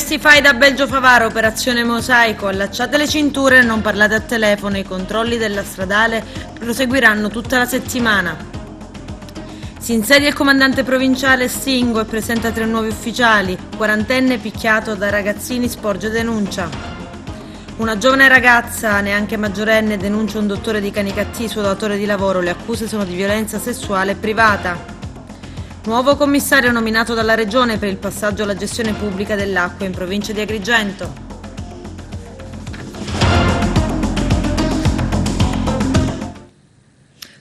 Arresti Faida Belgio Favara, operazione Mosaico, allacciate le cinture e non parlate a telefono, i controlli della stradale proseguiranno tutta la settimana. Si insedia il comandante provinciale Stingo e presenta 3 nuovi ufficiali, quarantenne picchiato da ragazzini sporge denuncia. Una giovane ragazza, neanche maggiorenne, denuncia un dottore di Canicattì, suo datore di lavoro, le accuse sono di violenza sessuale privata. Nuovo commissario nominato dalla Regione per il passaggio alla gestione pubblica dell'acqua in provincia di Agrigento.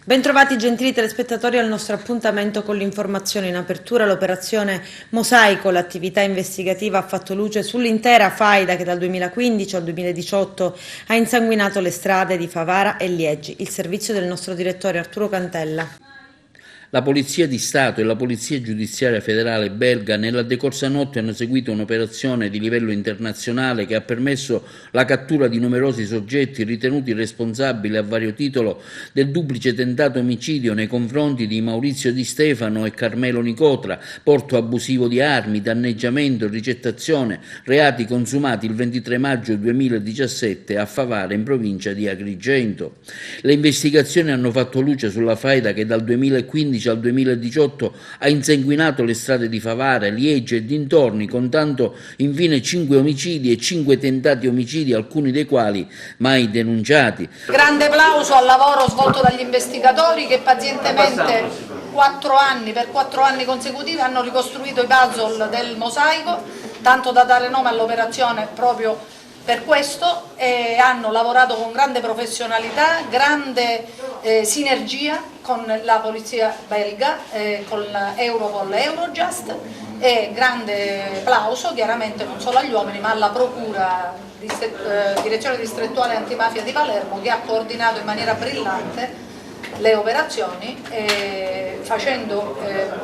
Bentrovati gentili telespettatori al nostro appuntamento con l'informazione. In apertura l'operazione Mosaico, l'attività investigativa ha fatto luce sull'intera faida che dal 2015 al 2018 ha insanguinato le strade di Favara e Liegi. Il servizio del nostro direttore Arturo Cantella. La Polizia di Stato e la Polizia Giudiziaria Federale belga nella decorsa notte hanno seguito un'operazione di livello internazionale che ha permesso la cattura di numerosi soggetti ritenuti responsabili a vario titolo del duplice tentato omicidio nei confronti di Maurizio Di Stefano e Carmelo Nicotra, porto abusivo di armi, danneggiamento, ricettazione, reati consumati il 23 maggio 2017 a Favara in provincia di Agrigento. Le investigazioni hanno fatto luce sulla faida che dal 2015 al 2018 ha insanguinato le strade di Favara, Liegi e dintorni, contando infine 5 omicidi e 5 tentati omicidi, alcuni dei quali mai denunciati. Grande applauso al lavoro svolto dagli investigatori che pazientemente per 4 anni consecutivi hanno ricostruito i puzzle del Mosaico, tanto da dare nome all'operazione proprio per questo, e hanno lavorato con grande professionalità, grande sinergia con la polizia belga, con Europol e Eurojust, e grande applauso chiaramente non solo agli uomini ma alla Procura, Direzione Distrettuale Antimafia di Palermo, che ha coordinato in maniera brillante le operazioni,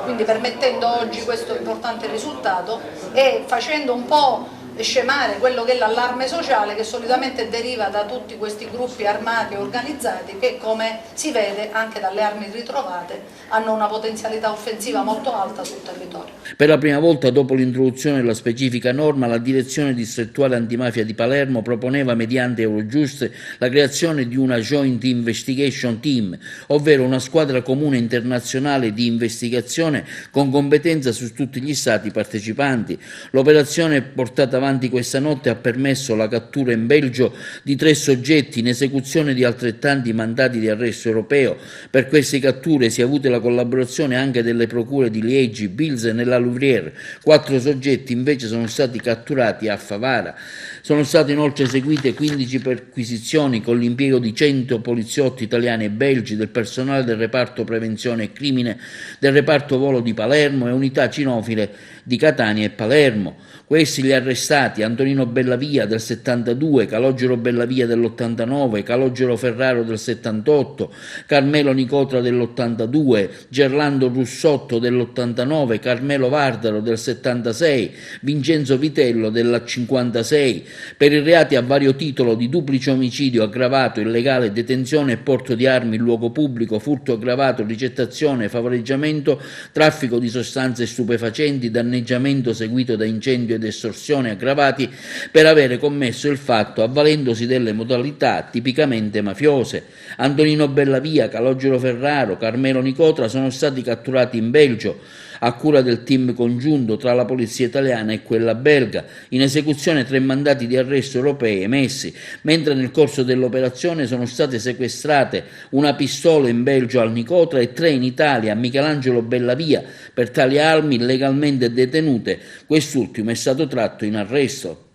quindi permettendo oggi questo importante risultato e facendo un po' scemare quello che è l'allarme sociale che solitamente deriva da tutti questi gruppi armati e organizzati che, come si vede anche dalle armi ritrovate, hanno una potenzialità offensiva molto alta sul territorio. Per la prima volta dopo l'introduzione della specifica norma, la Direzione Distrettuale Antimafia di Palermo proponeva mediante Eurojust la creazione di una Joint Investigation Team, ovvero una squadra comune internazionale di investigazione con competenza su tutti gli stati partecipanti. L'operazione portata avanti questa notte ha permesso la cattura in Belgio di 3 soggetti in esecuzione di altrettanti mandati di arresto europeo. Per queste catture si è avuta la collaborazione anche delle procure di Liegi, Bilzen e la Louvière. 4 soggetti invece sono stati catturati a Favara. Sono state inoltre eseguite 15 perquisizioni con l'impiego di 100 poliziotti italiani e belgi, del personale del reparto prevenzione e crimine del reparto volo di Palermo e unità cinofile di Catania e Palermo. Questi gli arrestati: Antonino Bellavia del 72, Calogero Bellavia dell'89, Calogero Ferraro del 78, Carmelo Nicotra dell'82, Gerlando Russotto dell'89, Carmelo Vardaro del 76, Vincenzo Vitello del 56, per i reati a vario titolo di duplice omicidio aggravato, illegale detenzione e porto di armi in luogo pubblico, furto aggravato, ricettazione, favoreggiamento, traffico di sostanze stupefacenti, danneggiamento seguito da incendio ed estorsione aggravati, per avere commesso il fatto avvalendosi delle modalità tipicamente mafiose. Antonino Bellavia, Calogero Ferraro, Carmelo Nicotra sono stati catturati in Belgio a cura del team congiunto tra la polizia italiana e quella belga, in esecuzione 3 mandati di arresto europei emessi, mentre nel corso dell'operazione sono state sequestrate una pistola in Belgio al Nicotra e 3 in Italia a Michelangelo Bellavia per tali armi illegalmente detenute. Quest'ultimo è stato tratto in arresto.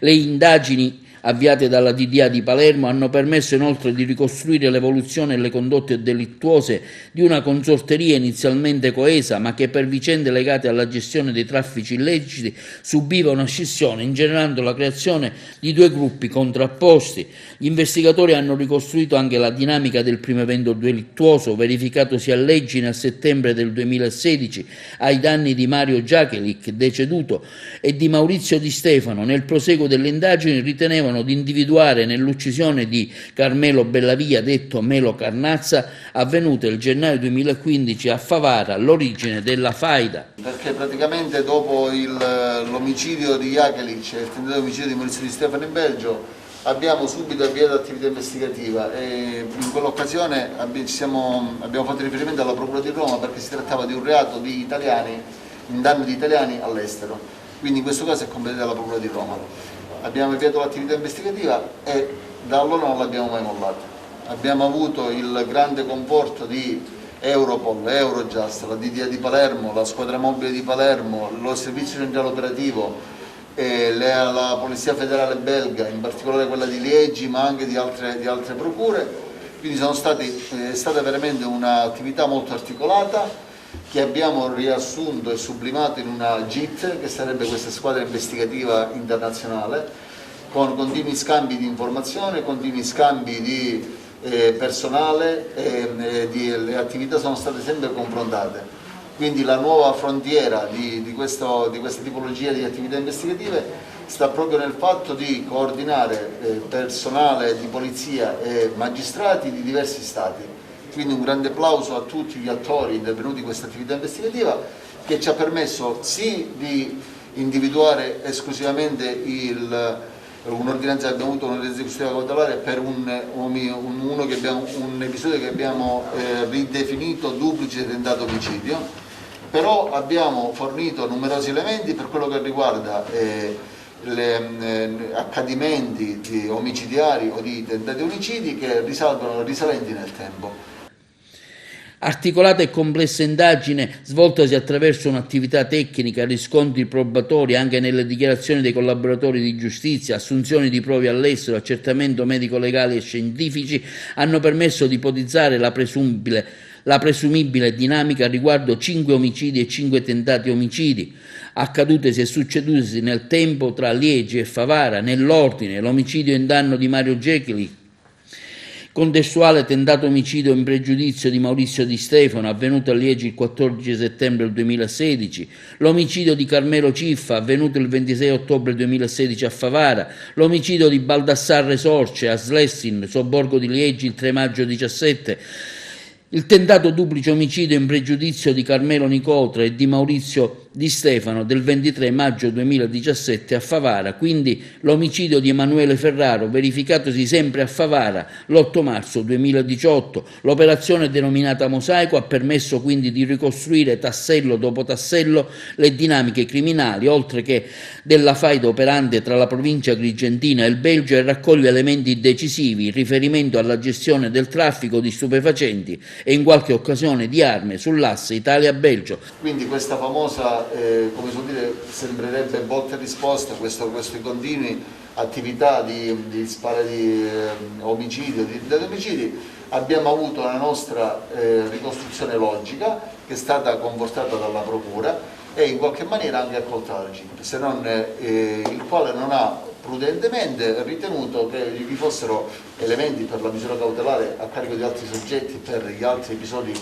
Le indagini avviate dalla DDA di Palermo hanno permesso inoltre di ricostruire l'evoluzione e le condotte delittuose di una consorteria inizialmente coesa, ma che per vicende legate alla gestione dei traffici illeciti subiva una scissione, ingenerando la creazione di 2 gruppi contrapposti. Gli investigatori hanno ricostruito anche la dinamica del primo evento delittuoso verificatosi a Leggi nel settembre del 2016 ai danni di Mario Giachelic, deceduto, e di Maurizio Di Stefano. Nel proseguo delle indagini ritenevano riuscirono ad individuare nell'uccisione di Carmelo Bellavia, detto Melo Carnazza, avvenuta il gennaio 2015 a Favara, l'origine della faida. Perché praticamente dopo l'omicidio di Jakelic e il tentato omicidio di Maurizio Di Stefano in Belgio abbiamo subito avviato attività investigativa e in quell'occasione abbiamo fatto riferimento alla Procura di Roma perché si trattava di un reato di italiani, in danno di italiani all'estero, quindi in questo caso è competente alla Procura di Roma. Abbiamo avviato l'attività investigativa e da allora non l'abbiamo mai mollata. Abbiamo avuto il grande conforto di Europol, Eurojust, la DDA di Palermo, la squadra mobile di Palermo, lo servizio centrale operativo, la Polizia Federale belga, in particolare quella di Liegi, ma anche di altre procure. Quindi è stata veramente un'attività molto articolata che abbiamo riassunto e sublimato in una JIT, che sarebbe questa squadra investigativa internazionale, con continui scambi di informazione, continui scambi di personale, le attività sono state sempre confrontate. Quindi la nuova frontiera di questa tipologia di attività investigative sta proprio nel fatto di coordinare personale di polizia e magistrati di diversi stati. Quindi un grande applauso a tutti gli attori intervenuti in questa attività investigativa che ci ha permesso sì di individuare esclusivamente un'ordinanza che abbiamo avuto, un'ordinanza esecutiva cautelare per un episodio che abbiamo ridefinito duplice tentato omicidio, però abbiamo fornito numerosi elementi per quello che riguarda accadimenti omicidiari o di tentati omicidi che risalenti nel tempo. Articolata e complessa indagine svoltasi attraverso un'attività tecnica, riscontri probatori anche nelle dichiarazioni dei collaboratori di giustizia, assunzioni di prove all'estero, accertamento medico-legali e scientifici, hanno permesso di ipotizzare la presumibile dinamica riguardo 5 omicidi e 5 tentati omicidi, accadutesi e succedutisi nel tempo tra Liegi e Favara, nell'ordine: l'omicidio in danno di Mario Gekeli, contestuale tentato omicidio in pregiudizio di Maurizio Di Stefano, avvenuto a Liegi il 14 settembre 2016, l'omicidio di Carmelo Ciffa, avvenuto il 26 ottobre 2016 a Favara, l'omicidio di Baldassarre Sorce a Slessin, sobborgo di Liegi, il 3 maggio 2017, il tentato duplice omicidio in pregiudizio di Carmelo Nicotra e di Maurizio Di Stefano del 23 maggio 2017 a Favara, quindi l'omicidio di Emanuele Ferraro verificatosi sempre a Favara l'8 marzo 2018. L'operazione denominata Mosaico ha permesso quindi di ricostruire tassello dopo tassello le dinamiche criminali, oltre che della faida operante tra la provincia agrigentina e il Belgio, e raccoglie elementi decisivi in riferimento alla gestione del traffico di stupefacenti e in qualche occasione di armi sull'asse Italia-Belgio. Quindi questa famosa, come si può dire, sembrerebbe botta e risposta, queste continue attività di omicidio, di omicidi, abbiamo avuto la nostra ricostruzione logica che è stata confortata dalla Procura e in qualche maniera anche accolta dal GIP, se non il quale non ha prudentemente ritenuto che vi fossero elementi per la misura cautelare a carico di altri soggetti per gli altri episodi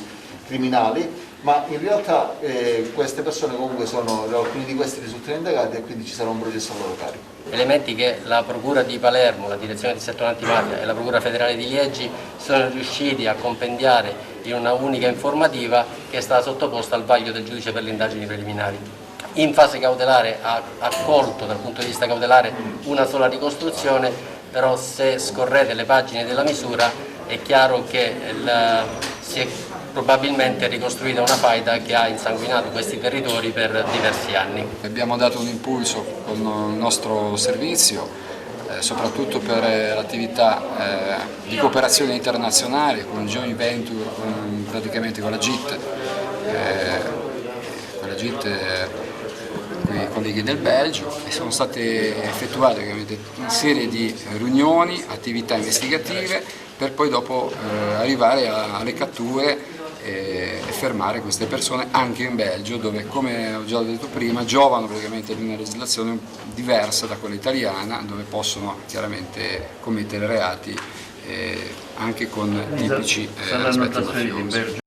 criminali, ma in realtà queste persone comunque alcuni di questi risultano indagati e quindi ci sarà un processo a loro carico. Elementi che la Procura di Palermo, la Direzione di Settore Antimafia e la Procura Federale di Liegi sono riusciti a compendiare in una unica informativa che è stata sottoposta al vaglio del giudice per le indagini preliminari. In fase cautelare ha accolto dal punto di vista cautelare una sola ricostruzione, però se scorrete le pagine della misura è chiaro che si è probabilmente ricostruita una faida che ha insanguinato questi territori per diversi anni. Abbiamo dato un impulso con il nostro servizio, soprattutto per l'attività di cooperazione internazionale con joint venture, praticamente con la JIT, con i colleghi del Belgio, e sono state effettuate una serie di riunioni, attività investigative per poi dopo arrivare alle catture e fermare queste persone anche in Belgio, dove, come ho già detto prima, giovano praticamente di una legislazione diversa da quella italiana, dove possono chiaramente commettere reati anche con tipici aspetti mafiosi.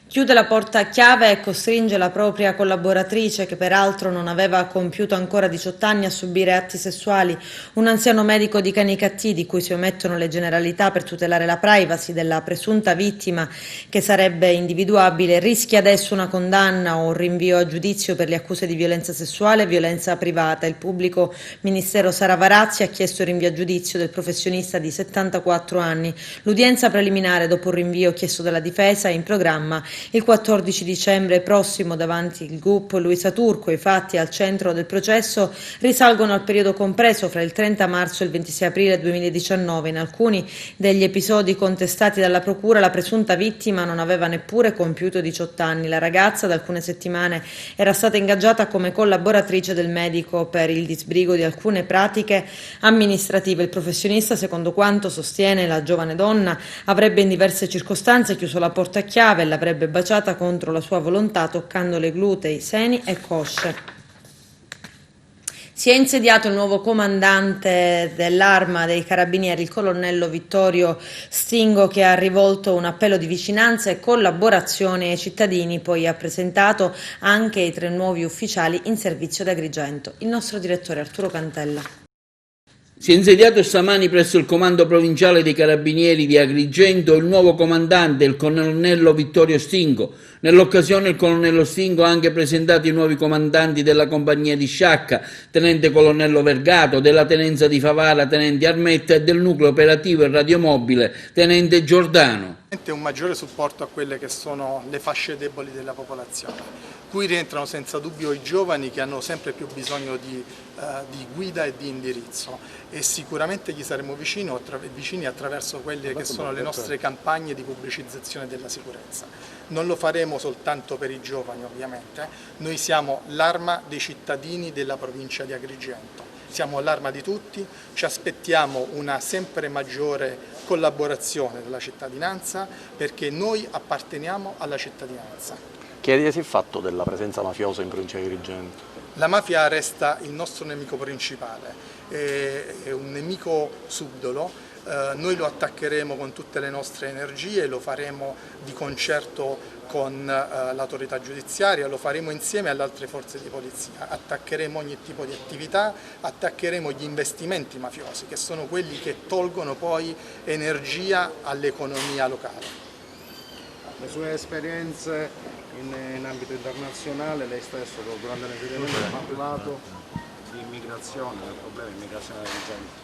Chiude la porta a chiave e costringe la propria collaboratrice, che peraltro non aveva compiuto ancora 18 anni, a subire atti sessuali. Un anziano medico di Canicattì, di cui si omettono le generalità per tutelare la privacy della presunta vittima, che sarebbe individuabile, rischia adesso una condanna o un rinvio a giudizio per le accuse di violenza sessuale e violenza privata. Il pubblico ministero Sara Varazzi ha chiesto il rinvio a giudizio del professionista di 74 anni. L'udienza preliminare, dopo un rinvio chiesto dalla difesa, è in programma il 14 dicembre prossimo davanti il GUP Luisa Turco. I fatti al centro del processo risalgono al periodo compreso fra il 30 marzo e il 26 aprile 2019. In alcuni degli episodi contestati dalla procura la presunta vittima non aveva neppure compiuto 18 anni. La ragazza da alcune settimane era stata ingaggiata come collaboratrice del medico per il disbrigo di alcune pratiche amministrative. Il professionista, secondo quanto sostiene la giovane donna, avrebbe in diverse circostanze chiuso la porta a chiave e l'avrebbe baciata contro la sua volontà, toccandole glutei, seni e cosce. Si è insediato il nuovo comandante dell'Arma dei Carabinieri, il colonnello Vittorio Stingo, che ha rivolto un appello di vicinanza e collaborazione ai cittadini. Poi ha presentato anche i 3 nuovi ufficiali in servizio ad Agrigento. Il nostro direttore Arturo Cantella. Si è insediato stamani presso il comando provinciale dei Carabinieri di Agrigento il nuovo comandante, il colonnello Vittorio Stingo. Nell'occasione il colonnello Stingo ha anche presentato i nuovi comandanti della compagnia di Sciacca, tenente colonnello Vergato, della tenenza di Favara, tenente Armetta, e del nucleo operativo e radiomobile, tenente Giordano. Un maggiore supporto a quelle che sono le fasce deboli della popolazione, cui rientrano senza dubbio i giovani, che hanno sempre più bisogno di guida e di indirizzo, e sicuramente gli saremo vicini attraverso quelle che sono le nostre campagne di pubblicizzazione della sicurezza. Non lo faremo soltanto per i giovani, ovviamente, noi siamo l'Arma dei cittadini della provincia di Agrigento. Siamo l'Arma di tutti, ci aspettiamo una sempre maggiore collaborazione della cittadinanza, perché noi apparteniamo alla cittadinanza. Che idea si è fatto della presenza mafiosa in provincia di Agrigento? La mafia resta il nostro nemico principale, è un nemico subdolo. Noi lo attaccheremo con tutte le nostre energie, lo faremo di concerto con l'autorità giudiziaria, lo faremo insieme alle altre forze di polizia, attaccheremo ogni tipo di attività, attaccheremo gli investimenti mafiosi, che sono quelli che tolgono poi energia all'economia locale. Le sue esperienze in ambito internazionale, lei stesso durante l'insediamento ha parlato di immigrazione, del problema dell'immigrazione della gente.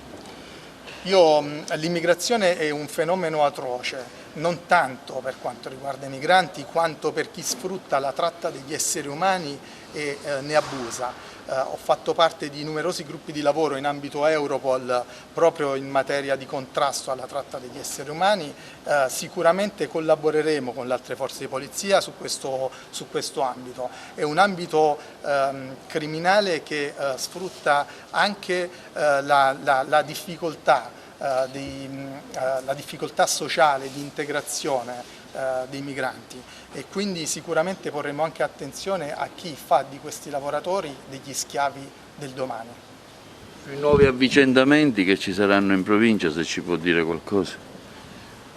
L'immigrazione è un fenomeno atroce, non tanto per quanto riguarda i migranti, quanto per chi sfrutta la tratta degli esseri umani e ne abusa. Ho fatto parte di numerosi gruppi di lavoro in ambito Europol proprio in materia di contrasto alla tratta degli esseri umani. Sicuramente collaboreremo con le altre forze di polizia su questo ambito. È un ambito criminale che sfrutta anche la difficoltà sociale di integrazione dei migranti, e quindi sicuramente porremo anche attenzione a chi fa di questi lavoratori degli schiavi del domani. I nuovi avvicendamenti che ci saranno in provincia, se ci può dire qualcosa?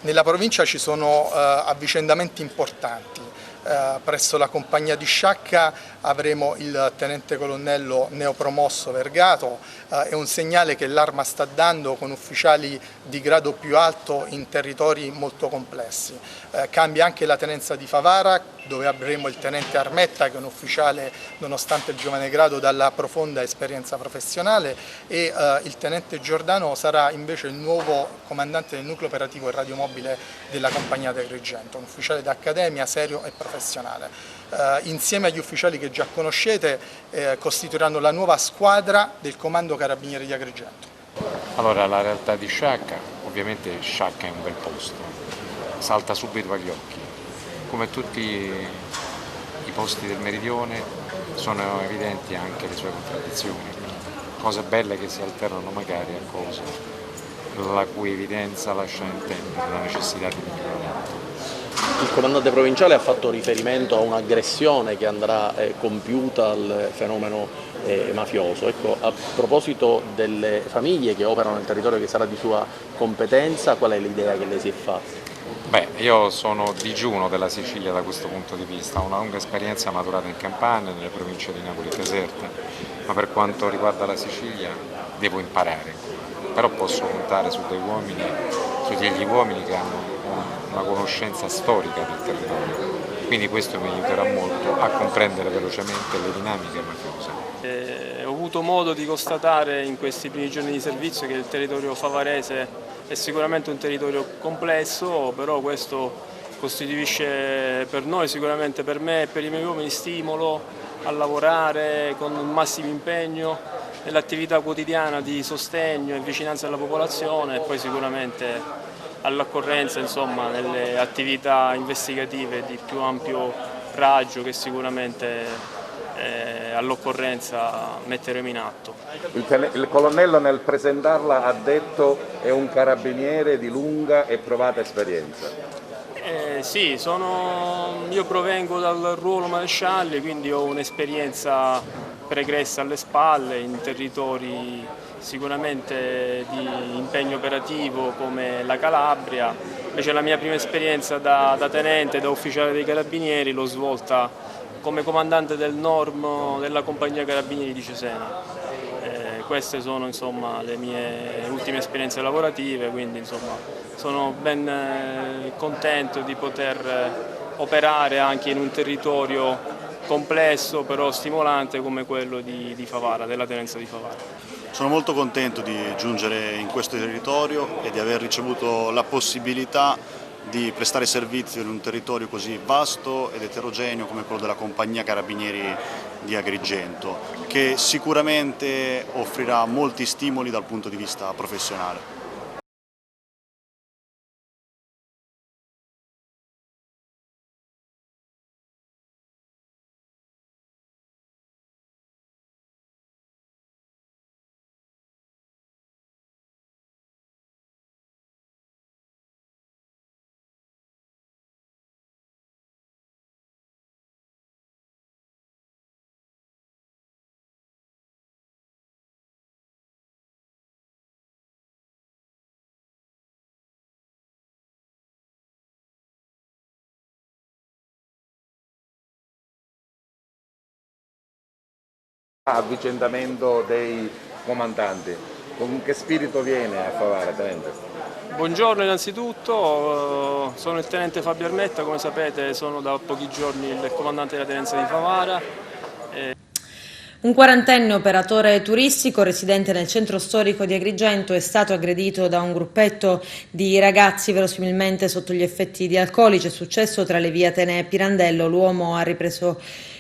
Nella provincia ci sono avvicendamenti importanti. Presso la compagnia di Sciacca avremo il tenente colonnello neopromosso Vergato, è un segnale che l'Arma sta dando con ufficiali di grado più alto in territori molto complessi. Cambia anche la tenenza di Favara, dove avremo il tenente Armetta, che è un ufficiale, nonostante il giovane grado, dalla profonda esperienza professionale, e il tenente Giordano sarà invece il nuovo comandante del nucleo operativo e radiomobile della compagnia di Agrigento, un ufficiale d'accademia serio e professionale. Insieme agli ufficiali che già conoscete costituiranno la nuova squadra del Comando Carabinieri di Agrigento. Allora, la realtà di Sciacca, ovviamente Sciacca è un bel posto, salta subito agli occhi. Come tutti i posti del meridione sono evidenti anche le sue contraddizioni, cose belle che si alternano magari a cose la cui evidenza lascia intendere la necessità di miglioramento. Il comandante provinciale ha fatto riferimento a un'aggressione che andrà compiuta al fenomeno mafioso. Ecco, a proposito delle famiglie che operano nel territorio che sarà di sua competenza, qual è l'idea che lei si è fatta? Beh, io sono digiuno della Sicilia da questo punto di vista, ho una lunga esperienza maturata in Campania, nelle province di Napoli e Caserta, ma per quanto riguarda la Sicilia devo imparare, però posso contare su degli uomini che hanno una conoscenza storica del territorio, quindi questo mi aiuterà molto a comprendere velocemente le dinamiche mafiose. Ho avuto modo di constatare in questi primi giorni di servizio che il territorio favarese è sicuramente un territorio complesso, però questo costituisce per noi, sicuramente per me e per i miei uomini, stimolo a lavorare con un massimo impegno nell'attività quotidiana di sostegno e vicinanza alla popolazione e poi sicuramente all'occorrenza, insomma, nelle attività investigative di più ampio raggio che sicuramente all'occorrenza metteremo in atto. Il colonnello nel presentarla ha detto è un carabiniere di lunga e provata esperienza. Sì, io provengo dal ruolo marescialli, quindi ho un'esperienza pregressa alle spalle in territori sicuramente di impegno operativo come la Calabria. Invece la mia prima esperienza da tenente, da ufficiale dei carabinieri l'ho svolta come comandante del NORM della compagnia carabinieri di Cesena. Queste sono, insomma, le mie ultime esperienze lavorative, quindi insomma, sono ben contento di poter operare anche in un territorio complesso però stimolante come quello di Favara, della tenenza di Favara. Sono molto contento di giungere in questo territorio e di aver ricevuto la possibilità di prestare servizio in un territorio così vasto ed eterogeneo come quello della compagnia Carabinieri di Agrigento, che sicuramente offrirà molti stimoli dal punto di vista professionale. Avvicendamento dei comandanti, con che spirito viene a Favara, tenente? Buongiorno innanzitutto, sono il tenente Fabio Armetta, come sapete sono da pochi giorni il comandante della tenenza di Favara. Un quarantenne operatore turistico residente nel centro storico di Agrigento è stato aggredito da un gruppetto di ragazzi verosimilmente sotto gli effetti di alcolici. È successo tra le vie Atenea e Pirandello. L'uomo ha ripreso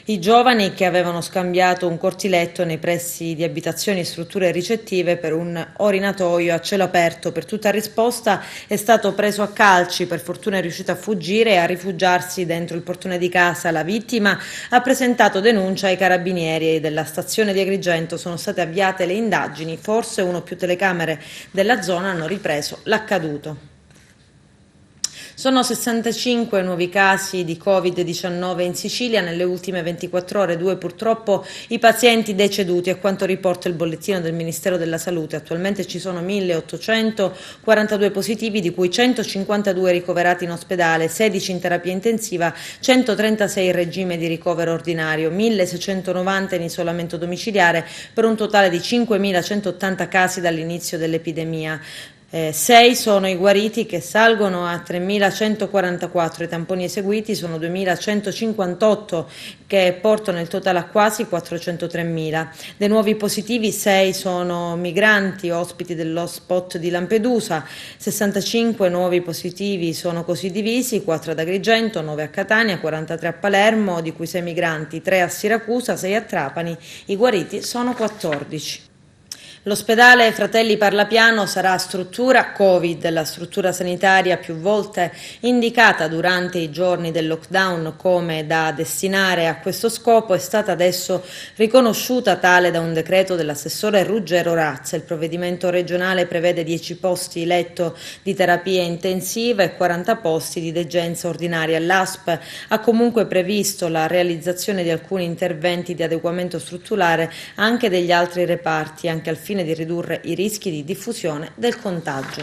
i giovani che avevano scambiato un cortiletto nei pressi di abitazioni e strutture ricettive per un orinatoio a cielo aperto. Per tutta risposta è stato preso a calci, per fortuna è riuscito a fuggire e a rifugiarsi dentro il portone di casa. La vittima ha presentato denuncia ai carabinieri della stazione di Agrigento. Sono state avviate le indagini, forse uno o più telecamere della zona hanno ripreso l'accaduto. Sono 65 nuovi casi di Covid-19 in Sicilia nelle ultime 24 ore, 2 purtroppo i pazienti deceduti, a quanto riporta il bollettino del Ministero della Salute. Attualmente ci sono 1.842 positivi, di cui 152 ricoverati in ospedale, 16 in terapia intensiva, 136 in regime di ricovero ordinario, 1.690 in isolamento domiciliare, per un totale di 5.180 casi dall'inizio dell'epidemia. 6 sono i guariti, che salgono a 3.144, i tamponi eseguiti sono 2.158, che portano il totale a quasi 403.000. Dei nuovi positivi 6 sono migranti ospiti dell'hotspot di Lampedusa, 65 nuovi positivi sono così divisi, 4 ad Agrigento, 9 a Catania, 43 a Palermo, di cui 6 migranti, 3 a Siracusa, 6 a Trapani, i guariti sono 14. L'ospedale Fratelli Parlapiano sarà struttura Covid, la struttura sanitaria più volte indicata durante i giorni del lockdown come da destinare a questo scopo è stata adesso riconosciuta tale da un decreto dell'assessore Ruggero Razza. Il provvedimento regionale prevede 10 posti letto di terapia intensiva e 40 posti di degenza ordinaria. L'ASP ha comunque previsto la realizzazione di alcuni interventi di adeguamento strutturale anche degli altri reparti, anche al fine di ridurre i rischi di diffusione del contagio.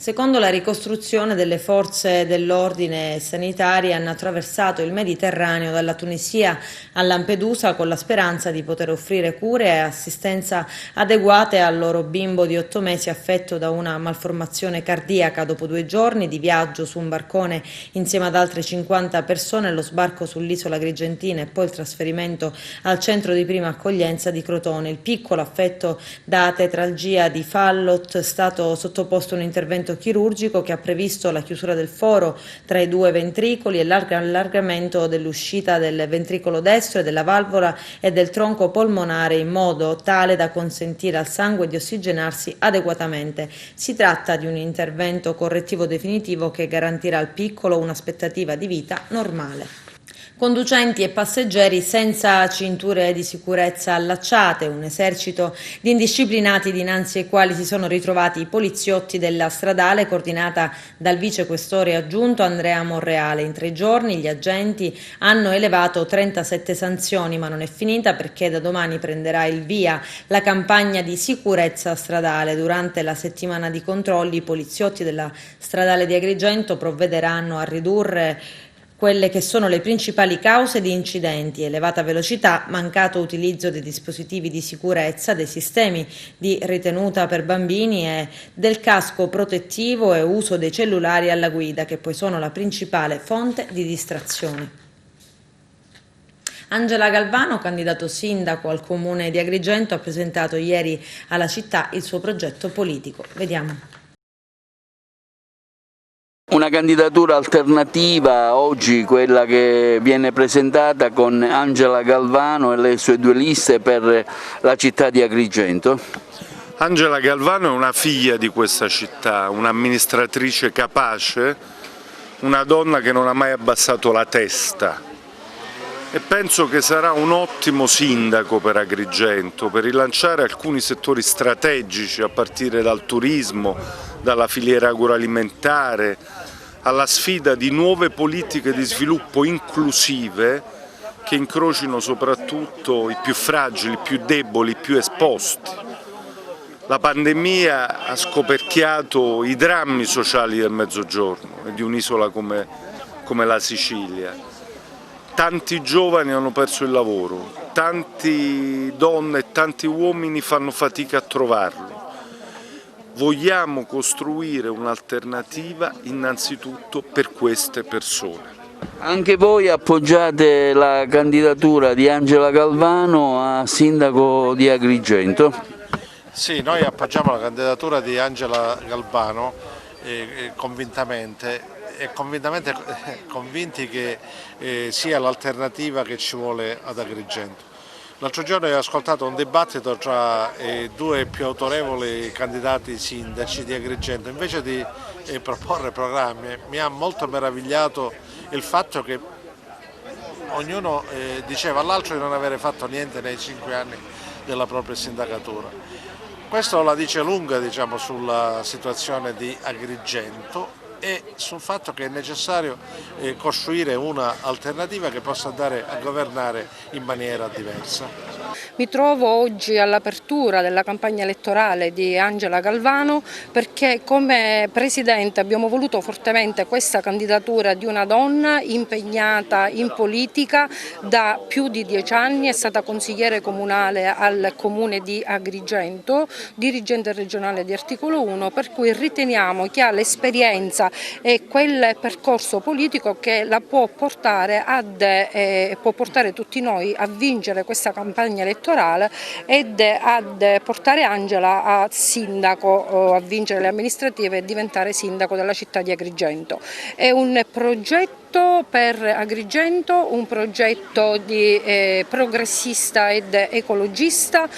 Secondo la ricostruzione, delle forze dell'ordine sanitarie hanno attraversato il Mediterraneo dalla Tunisia a Lampedusa con la speranza di poter offrire cure e assistenza adeguate al loro bimbo di 8 mesi affetto da una malformazione cardiaca. Dopo 2 giorni di viaggio su un barcone insieme ad altre 50 persone, lo sbarco sull'isola Agrigentina e poi il trasferimento al centro di prima accoglienza di Crotone. Il piccolo, affetto da tetralgia di Fallot, è stato sottoposto a un intervento chirurgico che ha previsto la chiusura del foro tra i 2 ventricoli e l'allargamento dell'uscita del ventricolo destro e della valvola e del tronco polmonare in modo tale da consentire al sangue di ossigenarsi adeguatamente. Si tratta di un intervento correttivo definitivo che garantirà al piccolo un'aspettativa di vita normale. Conducenti e passeggeri senza cinture di sicurezza allacciate, un esercito di indisciplinati dinanzi ai quali si sono ritrovati i poliziotti della stradale coordinata dal vicequestore aggiunto Andrea Monreale. In 3 giorni gli agenti hanno elevato 37 sanzioni, ma non è finita perché da domani prenderà il via la campagna di sicurezza stradale. Durante la settimana di controlli i poliziotti della stradale di Agrigento provvederanno a ridurre quelle che sono le principali cause di incidenti: elevata velocità, mancato utilizzo dei dispositivi di sicurezza, dei sistemi di ritenuta per bambini e del casco protettivo e uso dei cellulari alla guida, che poi sono la principale fonte di distrazione. Angela Galvano, candidato sindaco al comune di Agrigento, ha presentato ieri alla città il suo progetto politico. Vediamo. Una candidatura alternativa oggi, quella che viene presentata con Angela Galvano e le sue 2 liste per la città di Agrigento. Angela Galvano è una figlia di questa città, un'amministratrice capace, una donna che non ha mai abbassato la testa e penso che sarà un ottimo sindaco per Agrigento, per rilanciare alcuni settori strategici a partire dal turismo, dalla filiera agroalimentare, alla sfida di nuove politiche di sviluppo inclusive che incrocino soprattutto i più fragili, i più deboli, i più esposti. La pandemia ha scoperchiato i drammi sociali del Mezzogiorno e di un'isola come la Sicilia. Tanti giovani hanno perso il lavoro, tante donne e tanti uomini fanno fatica a trovarlo. Vogliamo costruire un'alternativa innanzitutto per queste persone. Anche voi appoggiate la candidatura di Angela Galvano a sindaco di Agrigento? Sì, noi appoggiamo la candidatura di Angela Galvano convintamente convinti che sia l'alternativa che ci vuole ad Agrigento. L'altro giorno ho ascoltato un dibattito tra 2 più autorevoli candidati sindaci di Agrigento. Invece di proporre programmi, mi ha molto meravigliato il fatto che ognuno diceva all'altro di non avere fatto niente nei 5 anni della propria sindacatura. Questo la dice lunga, diciamo, sulla situazione di Agrigento e sul fatto che è necessario costruire un'alternativa che possa andare a governare in maniera diversa. Mi trovo oggi all'apertura della campagna elettorale di Angela Galvano perché come Presidente abbiamo voluto fortemente questa candidatura di una donna impegnata in politica da più di 10 anni, è stata consigliere comunale al Comune di Agrigento, dirigente regionale di Articolo 1, per cui riteniamo che ha l'esperienza e quel percorso politico che la può portare tutti noi a vincere questa campagna elettorale ed ad portare Angela a sindaco, a vincere le amministrative e diventare sindaco della città di Agrigento. È un progetto per Agrigento, un progetto progressista ed ecologista,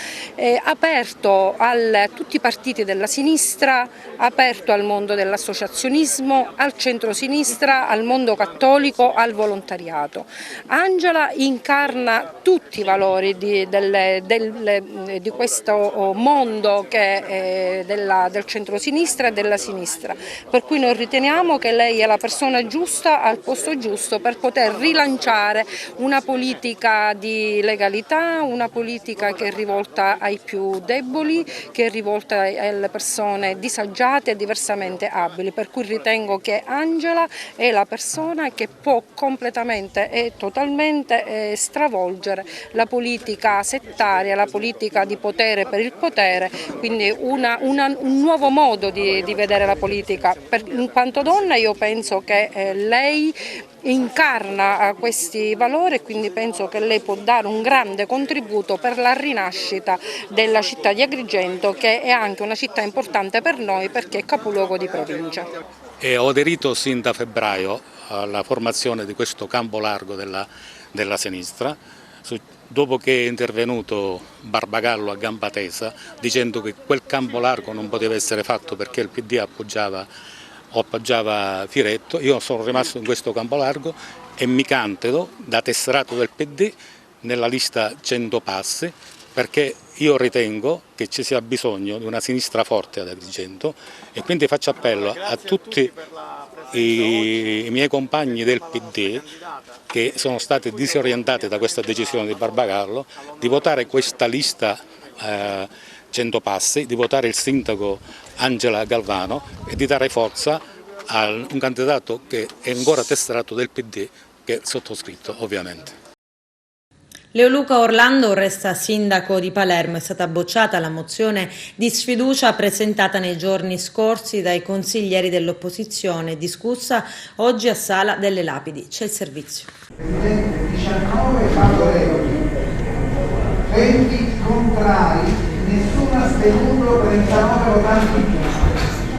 aperto a tutti i partiti della sinistra, aperto al mondo dell'associazionismo, al centro-sinistra, al mondo cattolico, al volontariato. Angela incarna tutti i valori di questo mondo del centro-sinistra e della sinistra, per cui noi riteniamo che lei è la persona giusta al posto percorso giusto per poter rilanciare una politica di legalità, una politica che è rivolta ai più deboli, che è rivolta alle persone disagiate e diversamente abili, per cui ritengo che Angela è la persona che può completamente e totalmente stravolgere la politica settaria, la politica di potere per il potere, quindi un nuovo modo di vedere la politica. In quanto donna io penso che lei incarna questi valori e quindi penso che lei può dare un grande contributo per la rinascita della città di Agrigento, che è anche una città importante per noi perché è capoluogo di provincia. Ho aderito sin da febbraio alla formazione di questo campo largo della sinistra, dopo che è intervenuto Barbagallo a gamba tesa dicendo che quel campo largo non poteva essere fatto perché il PD appoggiava Firetto. Io sono rimasto in questo campo largo e mi candido da tesserato del PD nella lista 100 Passi, perché io ritengo che ci sia bisogno di una sinistra forte ad Agrigento e quindi faccio appello a tutti i miei compagni del PD che sono stati disorientati da questa decisione di Barbagallo di votare questa lista 100 Passi, di votare il sindaco Angela Galvano e di dare forza a un candidato che è ancora tesserato del PD, che è sottoscritto ovviamente. Leoluca Orlando resta sindaco di Palermo. È stata bocciata la mozione di sfiducia presentata nei giorni scorsi dai consiglieri dell'opposizione, discussa oggi a Sala delle Lapidi. C'è il servizio. Presidente, 19 favorevoli, 20 contrari, nessuno astenuto, 39 votanti in più.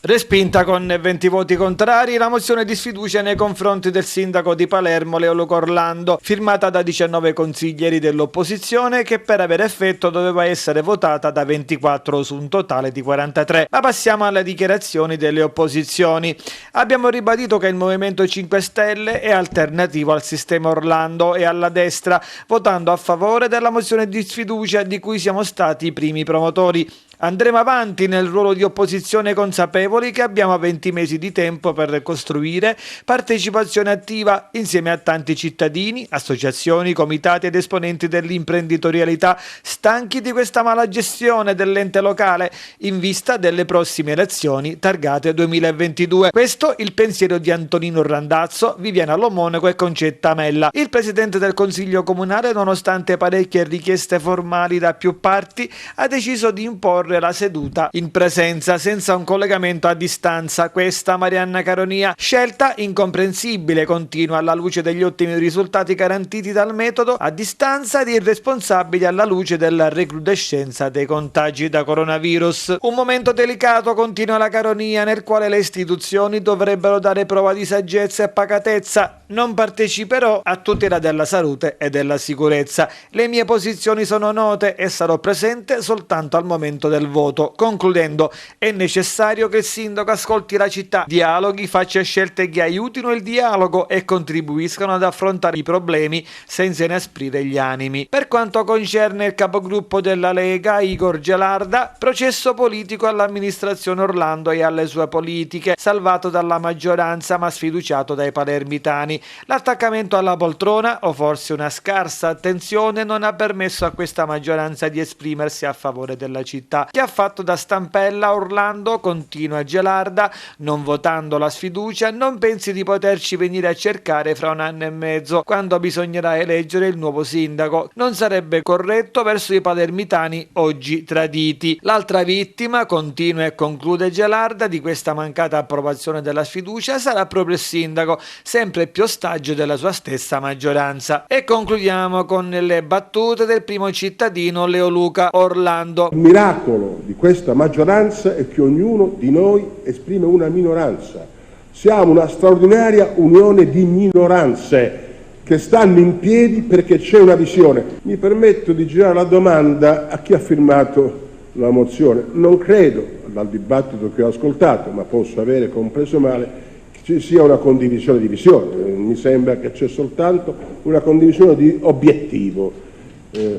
Respinta con 20 voti contrari la mozione di sfiducia nei confronti del sindaco di Palermo Leoluca Orlando, firmata da 19 consiglieri dell'opposizione, che per avere effetto doveva essere votata da 24 su un totale di 43. Ma passiamo alle dichiarazioni delle opposizioni. Abbiamo ribadito che il Movimento 5 Stelle è alternativo al sistema Orlando e alla destra, votando a favore della mozione di sfiducia di cui siamo stati i primi promotori. Andremo avanti nel ruolo di opposizione consapevoli che abbiamo 20 mesi di tempo per costruire partecipazione attiva insieme a tanti cittadini, associazioni, comitati ed esponenti dell'imprenditorialità stanchi di questa mala gestione dell'ente locale in vista delle prossime elezioni targate 2022. Questo il pensiero di Antonino Randazzo, Viviana Lomonaco e Concetta Amella. Il presidente del Consiglio Comunale, nonostante parecchie richieste formali da più parti, ha deciso di imporre la seduta in presenza senza un collegamento a distanza. Questa Marianna Caronia, scelta incomprensibile, continua, alla luce degli ottimi risultati garantiti dal metodo a distanza ed irresponsabili alla luce della recrudescenza dei contagi da coronavirus. Un momento delicato, continua la Caronia, nel quale le istituzioni dovrebbero dare prova di saggezza e pacatezza. Non parteciperò a tutela della salute e della sicurezza. Le mie posizioni sono note e sarò presente soltanto al momento del voto. Concludendo, è necessario che il sindaco ascolti la città, dialoghi, faccia scelte che aiutino il dialogo e contribuiscano ad affrontare i problemi senza inasprire gli animi. Per quanto concerne il capogruppo della Lega, Igor Gelarda, processo politico all'amministrazione Orlando e alle sue politiche, salvato dalla maggioranza ma sfiduciato dai palermitani. L'attaccamento alla poltrona o forse una scarsa attenzione non ha permesso a questa maggioranza di esprimersi a favore della città, che ha fatto da stampella Orlando, continua Gelarda, non votando la sfiducia. Non pensi di poterci venire a cercare fra un anno e mezzo, quando bisognerà eleggere il nuovo sindaco. Non sarebbe corretto verso i palermitani oggi traditi. L'altra vittima, continua e conclude Gelarda, di questa mancata approvazione della sfiducia sarà proprio il sindaco, sempre più ostaggio della sua stessa maggioranza. E concludiamo con le battute del primo cittadino Leoluca Orlando. Il miracolo di questa maggioranza è che ognuno di noi esprime una minoranza. Siamo una straordinaria unione di minoranze che stanno in piedi perché c'è una visione. Mi permetto di girare la domanda a chi ha firmato la mozione. Non credo, dal dibattito che ho ascoltato, ma posso avere compreso male, ci sia una condivisione di visione. Mi sembra che c'è soltanto una condivisione di obiettivo.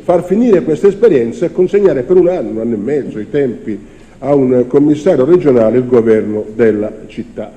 Far finire questa esperienza e consegnare per un anno e mezzo i tempi a un commissario regionale il governo della città.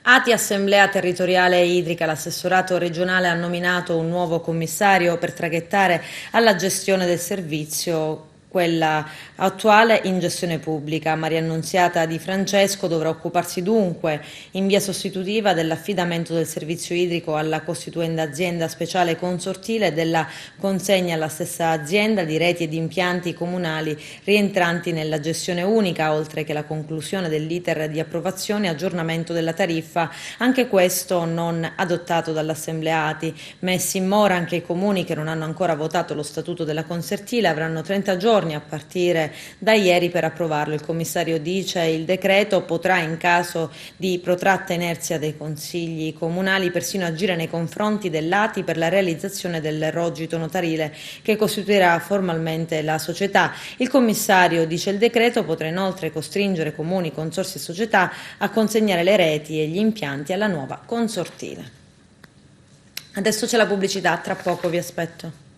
ATI Assemblea Territoriale Idrica, l'assessorato regionale ha nominato un nuovo commissario per traghettare alla gestione del servizio quella attuale in gestione pubblica. Maria Annunziata Di Francesco dovrà occuparsi dunque in via sostitutiva dell'affidamento del servizio idrico alla costituenda azienda speciale consortile e della consegna alla stessa azienda di reti e di impianti comunali rientranti nella gestione unica, oltre che la conclusione dell'iter di approvazione e aggiornamento della tariffa, anche questo non adottato dall'Assemblea ATI. Messi in mora anche i comuni che non hanno ancora votato lo statuto della consortile avranno 30 giorni a partire da ieri per approvarlo. Il commissario dice il decreto potrà in caso di protratta inerzia dei consigli comunali persino agire nei confronti dell'ATI per la realizzazione del rogito notarile che costituirà formalmente la società. Il commissario dice il decreto potrà inoltre costringere comuni, consorzi e società a consegnare le reti e gli impianti alla nuova consortile. Adesso c'è la pubblicità, tra poco vi aspetto.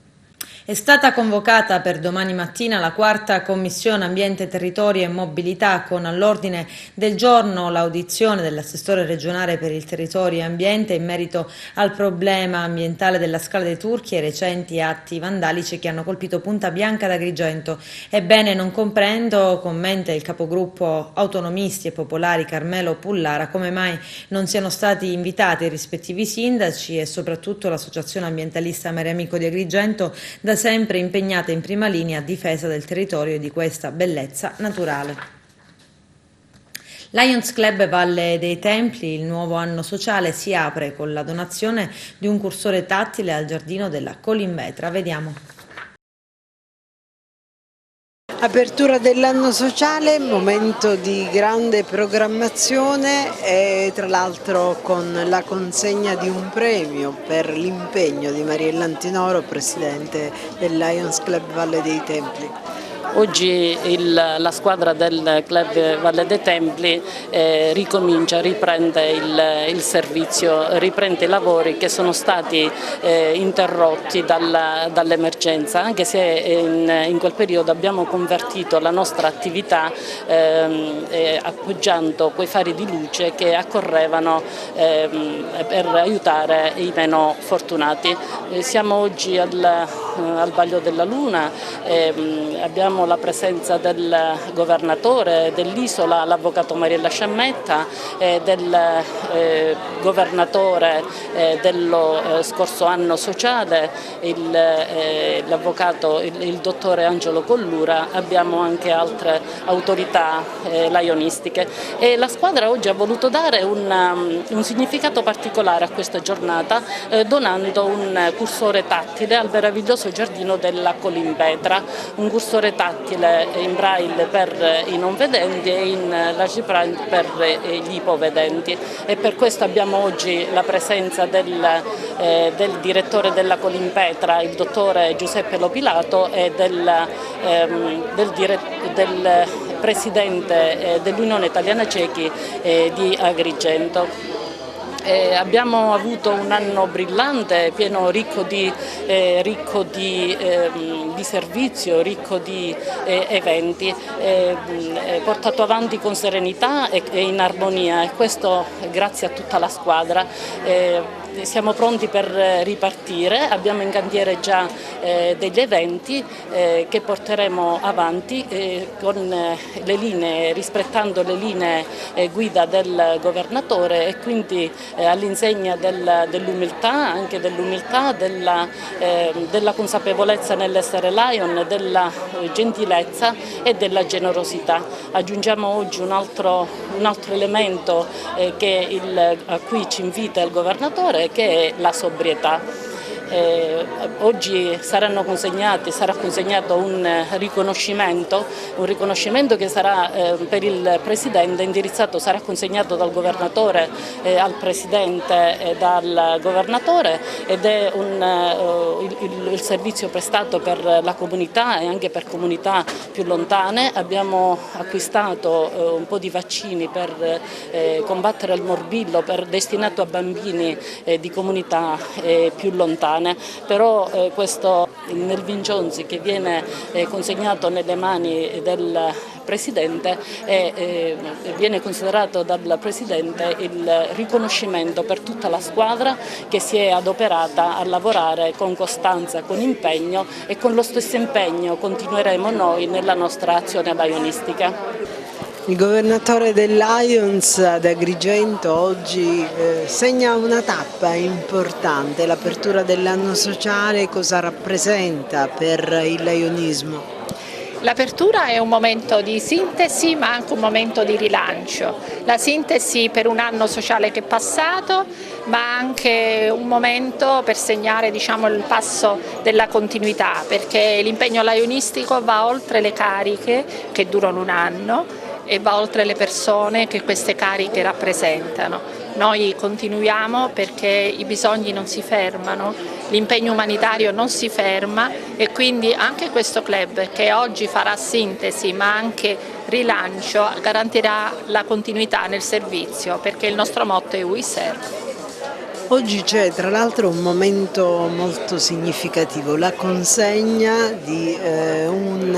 È stata convocata per domani mattina la quarta Commissione Ambiente, Territorio e Mobilità con all'ordine del giorno l'audizione dell'assessore regionale per il territorio e ambiente in merito al problema ambientale della Scala dei Turchi e ai recenti atti vandalici che hanno colpito Punta Bianca ad Agrigento. Ebbene, non comprendo, commenta il capogruppo Autonomisti e Popolari Carmelo Pullara, come mai non siano stati invitati i rispettivi sindaci e soprattutto l'associazione ambientalista Mare Amico di Agrigento, da sempre impegnata in prima linea a difesa del territorio e di questa bellezza naturale. Lions Club Valle dei Templi, il nuovo anno sociale si apre con la donazione di un cursore tattile al giardino della Colimbetra. Vediamo. Apertura dell'anno sociale, momento di grande programmazione e tra l'altro con la consegna di un premio per l'impegno di Mariella Antinoro, presidente del Lions Club Valle dei Templi. Oggi la squadra del Club Valle dei Templi ricomincia, riprende il servizio, riprende i lavori che sono stati interrotti dall'emergenza, anche se in quel periodo abbiamo convertito la nostra attività appoggiando quei fari di luce che accorrevano per aiutare i meno fortunati. Siamo oggi al Vaglio della Luna, abbiamo la presenza del governatore dell'isola, l'avvocato Mariella Sciammetta, del governatore dello scorso anno sociale, l'avvocato, il dottore Angelo Collura, abbiamo anche altre autorità lionistiche e la squadra oggi ha voluto dare un significato particolare a questa giornata donando un cursore tattile al meraviglioso giardino della Colimbetra, un cursore tattile in braille per i non vedenti e in large print per gli ipovedenti e per questo abbiamo oggi la presenza del direttore della Colimbetra, il dottore Giuseppe Lopilato e del presidente dell'Unione Italiana Cechi di Agrigento. Abbiamo avuto un anno brillante, pieno, ricco di servizio, ricco di eventi, portato avanti con serenità e in armonia e questo grazie a tutta la squadra. Siamo pronti per ripartire, abbiamo in cantiere già degli eventi che porteremo avanti con le linee, rispettando le linee guida del governatore e quindi all'insegna dell'umiltà, anche dell'umiltà, della consapevolezza nell'essere Lion, della gentilezza e della generosità. Aggiungiamo oggi un altro elemento a cui ci invita il governatore, che è la sobrietà. Oggi sarà consegnato un riconoscimento che sarà per il Presidente indirizzato, sarà consegnato dal Governatore al Presidente e dal Governatore ed è il servizio prestato per la comunità e anche per comunità più lontane. Abbiamo acquistato un po' di vaccini per combattere il morbillo destinato a bambini di comunità più lontane. Però questo nel Vincionzi che viene consegnato nelle mani del Presidente e viene considerato dal Presidente il riconoscimento per tutta la squadra che si è adoperata a lavorare con costanza, con impegno, e con lo stesso impegno continueremo noi nella nostra azione lionistica. Il governatore del Lions ad Agrigento oggi segna una tappa importante, l'apertura dell'anno sociale. Cosa rappresenta per il lionismo? L'apertura è un momento di sintesi ma anche un momento di rilancio, la sintesi per un anno sociale che è passato ma anche un momento per segnare il passo della continuità, perché l'impegno lionistico va oltre le cariche che durano un anno e va oltre le persone che queste cariche rappresentano. Noi continuiamo perché i bisogni non si fermano, l'impegno umanitario non si ferma e quindi anche questo club, che oggi farà sintesi ma anche rilancio, garantirà la continuità nel servizio, perché il nostro motto è We Serve. Oggi c'è tra l'altro un momento molto significativo, la consegna di un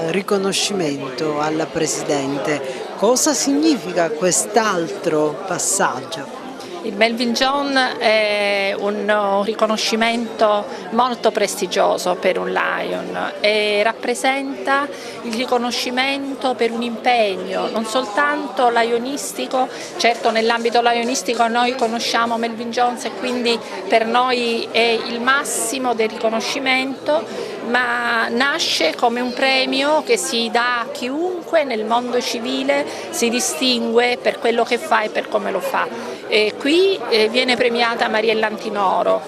riconoscimento alla Presidente. Cosa significa quest'altro passaggio? Il Melvin John è un riconoscimento molto prestigioso per un Lion e rappresenta il riconoscimento per un impegno non soltanto lionistico. Certo, nell'ambito lionistico noi conosciamo Melvin Jones e quindi per noi è il massimo del riconoscimento, ma nasce come un premio che si dà a chiunque nel mondo civile si distingue per quello che fa e per come lo fa. E qui viene premiata Mariella Antinoro,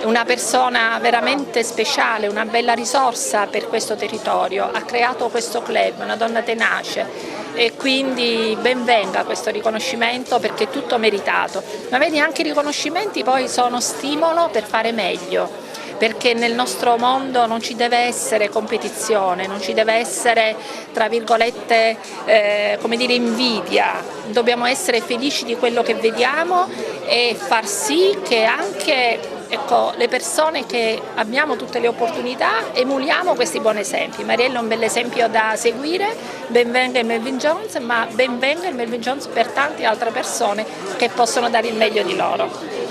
una persona veramente speciale, una bella risorsa per questo territorio, ha creato questo club, una donna tenace e quindi ben venga questo riconoscimento perché è tutto meritato. Ma vedi, anche i riconoscimenti poi sono stimolo per fare meglio, perché nel nostro mondo non ci deve essere competizione, non ci deve essere, tra virgolette, invidia. Dobbiamo essere felici di quello che vediamo e far sì che anche le persone che abbiamo tutte le opportunità emuliamo questi buoni esempi. Mariella è un bel esempio da seguire, ben venga il Melvin Jones, ma ben venga il Melvin Jones per tante altre persone che possono dare il meglio di loro.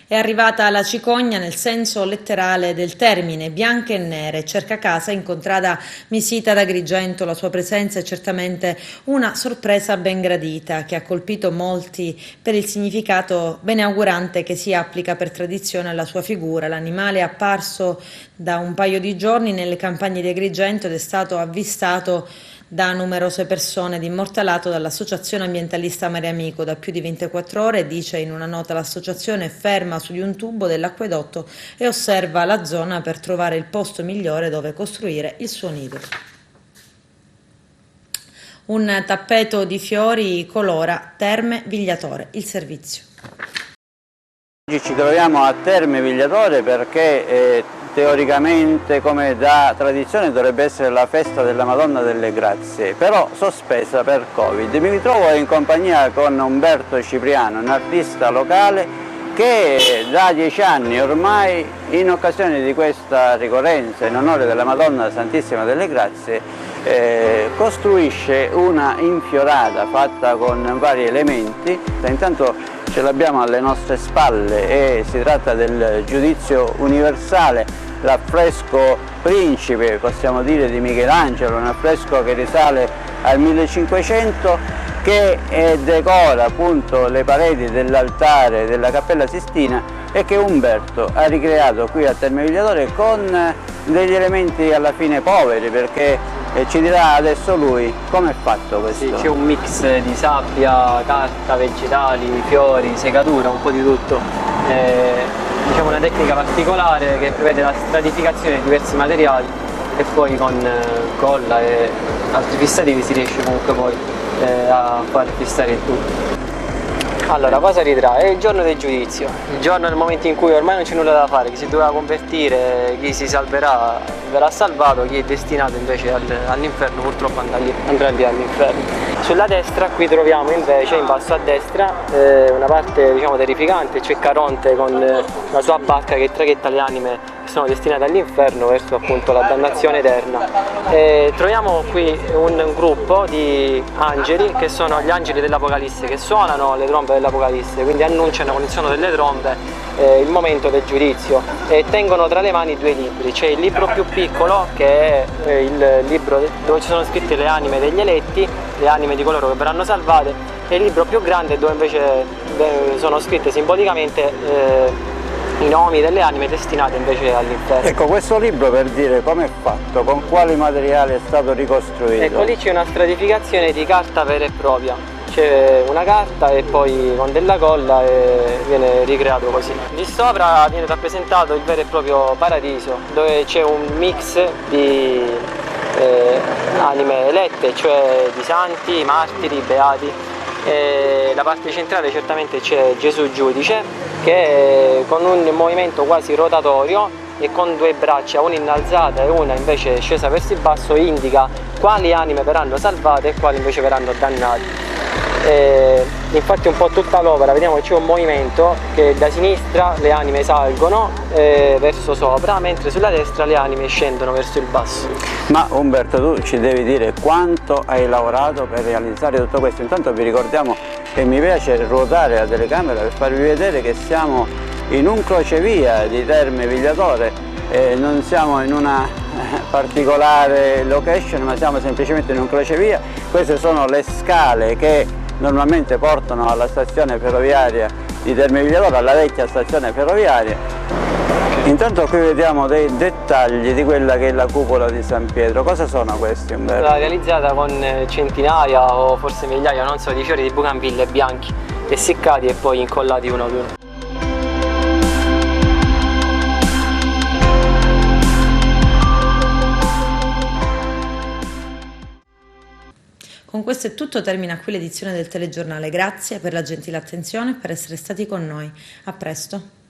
È arrivata la cicogna nel senso letterale del termine, bianche e nere, cerca casa in contrada Misita ad Agrigento. La sua presenza è certamente una sorpresa ben gradita che ha colpito molti per il significato beneaugurante che si applica per tradizione alla sua figura. L'animale è apparso da un paio di giorni nelle campagne di Agrigento ed è stato avvistato da numerose persone ed immortalato dall'associazione ambientalista Mare Amico da più di 24 ore, dice in una nota l'associazione, è ferma su di un tubo dell'acquedotto e osserva la zona per trovare il posto migliore dove costruire il suo nido. Un tappeto di fiori colora Terme Vigliatore, il servizio. Oggi ci troviamo a Terme Vigliatore perché teoricamente, come da tradizione, dovrebbe essere la festa della Madonna delle Grazie, però sospesa per Covid. Mi ritrovo in compagnia con Umberto Cipriano, un artista locale che da 10 anni ormai, in occasione di questa ricorrenza in onore della Madonna Santissima delle Grazie, costruisce una infiorata fatta con vari elementi. Intanto ce l'abbiamo alle nostre spalle e si tratta del Giudizio Universale, l'affresco Principe, possiamo dire, di Michelangelo, un affresco che risale al 1500, che decora appunto le pareti dell'altare della Cappella Sistina e che Umberto ha ricreato qui a Terme Vigliatore con degli elementi alla fine poveri, perché ci dirà adesso lui come è fatto questo. Sì, c'è un mix di sabbia, carta, vegetali, fiori, segatura, un po' di tutto. Diciamo una tecnica particolare che prevede la stratificazione di diversi materiali e poi con colla e altri fissativi si riesce comunque poi a far fissare il tutto. Allora, cosa ritrae? È il giorno del giudizio, il giorno nel momento in cui ormai non c'è nulla da fare, chi si doveva convertire, chi si salverà verrà salvato, chi è destinato invece all'inferno purtroppo andrà lì all'inferno. Sulla destra qui troviamo invece in basso a destra una parte diciamo terrificante, c'è Caronte con la sua barca che traghetta le anime che sono destinate all'inferno verso appunto la dannazione eterna. Troviamo qui un gruppo di angeli che sono gli angeli dell'Apocalisse, che suonano le trombe dell'Apocalisse, quindi annunciano con il suono delle trombe il momento del giudizio, e tengono tra le mani due libri. C'è il libro più piccolo, che è il libro dove ci sono scritte le anime degli eletti, le anime di coloro che verranno salvate, e il libro più grande dove invece sono scritte simbolicamente i nomi delle anime destinate invece all'inferno. Ecco, questo libro, per dire come è fatto, con quali materiali è stato ricostruito? Ecco, lì c'è una stratificazione di carta vera e propria. C'è una carta e poi con della colla viene ricreato così. Lì sopra viene rappresentato il vero e proprio paradiso, dove c'è un mix di anime elette, cioè di santi, martiri, beati. E la parte centrale certamente c'è Gesù giudice, che con un movimento quasi rotatorio e con due braccia, una innalzata e una invece scesa verso il basso, indica quali anime verranno salvate e quali invece verranno dannate. Infatti un po' tutta l'opera vediamo che c'è un movimento che da sinistra le anime salgono verso sopra, mentre sulla destra le anime scendono verso il basso. Ma Umberto, tu ci devi dire quanto hai lavorato per realizzare tutto questo. Intanto vi ricordiamo che mi piace ruotare la telecamera per farvi vedere che siamo in un crocevia di Terme Vigliatore, non siamo in una particolare location, ma siamo semplicemente in un crocevia. Queste sono le scale che normalmente portano alla stazione ferroviaria di Terme Vigliatore, alla vecchia stazione ferroviaria. Intanto qui vediamo dei dettagli di quella che è la cupola di San Pietro. Cosa sono questi, Umberto? È realizzata con centinaia o forse migliaia, non so, di fiori di bucambille bianchi essiccati e poi incollati uno ad uno. Con questo è tutto, termina qui l'edizione del telegiornale. Grazie per la gentile attenzione e per essere stati con noi. A presto.